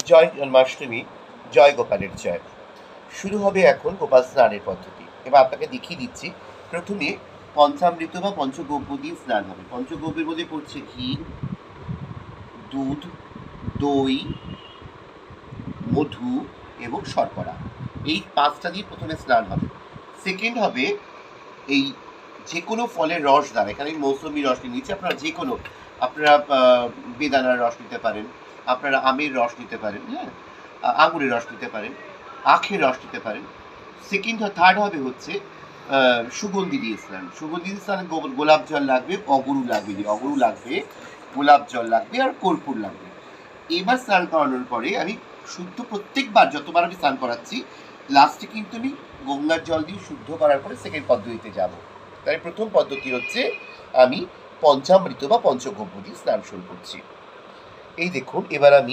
জয় জন্মাষ্টমী, জয় গোপালের জয়। শুরু হবে এখন গোপাল স্নানের পদ্ধতি। এবার আপনাকে দেখিয়ে দিচ্ছি। প্রথমে পঞ্চামৃত বা পঞ্চগব্য দিয়ে স্নান হবে। পঞ্চগব্যের মধ্যে পড়ছে ঘি, দুধ, দই, মধু এবং শর্করা। এই 5টা দিয়ে প্রথমে স্নান হবে। সেকেন্ড হবে এই যে কোনো ফলের রস দ্বারা। এখানে মৌসুমি রস নিচ্ছি, আপনারা যে কোনো, আপনারা বেদানার রস নিতে পারেন, আপনারা আমের রস নিতে পারেন, হ্যাঁ, আঙুরের রস নিতে পারেন, আখের রস নিতে পারেন। থার্ড হবে হচ্ছে সুগন্ধি দিয়ে স্নান। সুগন্ধি দিয়ে স্নানে গোলাপ জল লাগবে, অগরু লাগবে, গোলাপ জল লাগবে আর কর্পূর লাগবে। এবার স্নান করানোর পরে আমি শুদ্ধ প্রত্যেকবার যতবার আমি স্নান করাচ্ছি লাস্টে কিন্তু আমি গঙ্গার জল দিয়ে শুদ্ধ করার পরে সেকেন্ড পদ্ধতিতে যাব। তাই প্রথম পদ্ধতি হচ্ছে আমি পঞ্চামৃত বা পঞ্চগব্য দিয়ে স্নান শুরু করছি। এই দেখুন, এবার আমি